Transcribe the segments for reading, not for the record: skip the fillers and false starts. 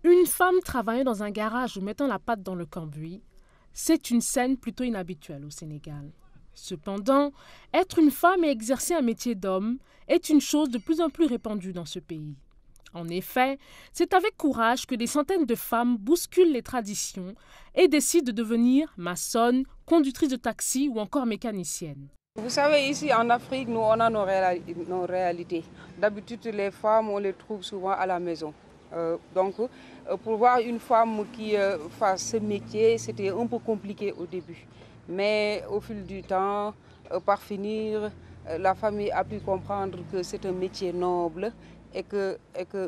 Une femme travaillant dans un garage ou mettant la patte dans le cambouis, c'est une scène plutôt inhabituelle au Sénégal. Cependant, être une femme et exercer un métier d'homme est une chose de plus en plus répandue dans ce pays. En effet, c'est avec courage que des centaines de femmes bousculent les traditions et décident de devenir maçonnes, conductrices de taxi ou encore mécaniciennes. Vous savez, ici en Afrique, nous on a nos réalités. D'habitude, les femmes, on les trouve souvent à la maison. Donc, pour voir une femme qui fasse ce métier, c'était un peu compliqué au début. Mais au fil du temps, par finir, la famille a pu comprendre que c'est un métier noble et que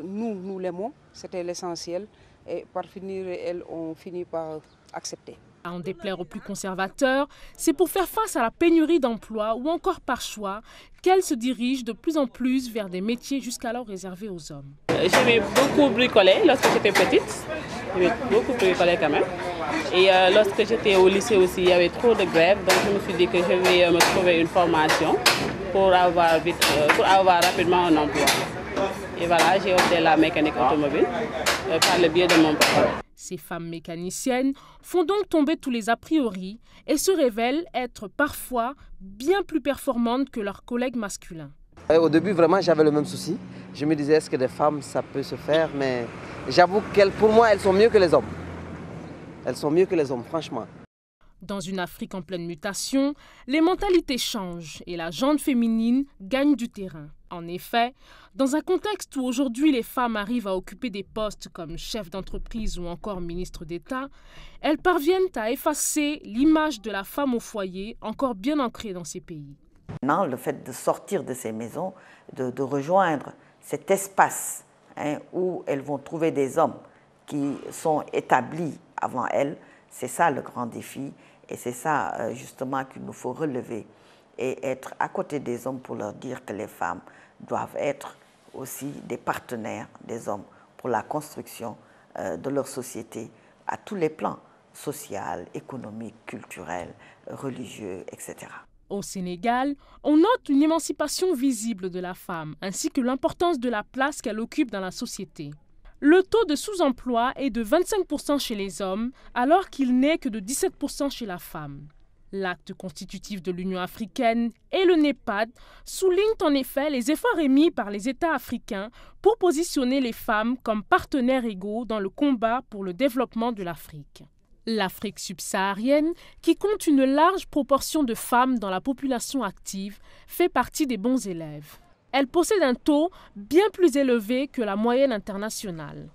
nous l'aimons, c'était l'essentiel. Et par finir, elles ont fini par accepter. À en déplaire aux plus conservateurs, c'est pour faire face à la pénurie d'emplois ou encore par choix qu'elles se dirigent de plus en plus vers des métiers jusqu'alors réservés aux hommes. J'aimais beaucoup bricoler lorsque j'étais petite. J'aimais beaucoup bricoler quand même. Et lorsque j'étais au lycée aussi, il y avait trop de grèves. Donc je me suis dit que je vais me trouver une formation pour avoir rapidement un emploi. Et voilà, j'ai opté la mécanique automobile par le biais de mon papa. Ces femmes mécaniciennes font donc tomber tous les a priori et se révèlent être parfois bien plus performantes que leurs collègues masculins. Au début, vraiment, j'avais le même souci. Je me disais, est-ce que des femmes, ça peut se faire? Mais j'avoue que pour moi, elles sont mieux que les hommes. Elles sont mieux que les hommes, franchement. Dans une Afrique en pleine mutation, les mentalités changent et la gente féminine gagne du terrain. En effet, dans un contexte où aujourd'hui les femmes arrivent à occuper des postes comme chef d'entreprise ou encore ministre d'État, elles parviennent à effacer l'image de la femme au foyer encore bien ancrée dans ces pays. Maintenant, le fait de sortir de ces maisons, de rejoindre cet espace où elles vont trouver des hommes qui sont établis avant elles, c'est ça le grand défi et c'est ça justement qu'il nous faut relever et être à côté des hommes pour leur dire que les femmes doivent être aussi des partenaires des hommes pour la construction de leur société à tous les plans, social, économique, culturel, religieux, etc. Au Sénégal, on note une émancipation visible de la femme ainsi que l'importance de la place qu'elle occupe dans la société. Le taux de sous-emploi est de 25% chez les hommes, alors qu'il n'est que de 17% chez la femme. L'acte constitutif de l'Union africaine et le NEPAD soulignent en effet les efforts émis par les États africains pour positionner les femmes comme partenaires égaux dans le combat pour le développement de l'Afrique. L'Afrique subsaharienne, qui compte une large proportion de femmes dans la population active, fait partie des bons élèves. Elle possède un taux bien plus élevé que la moyenne internationale.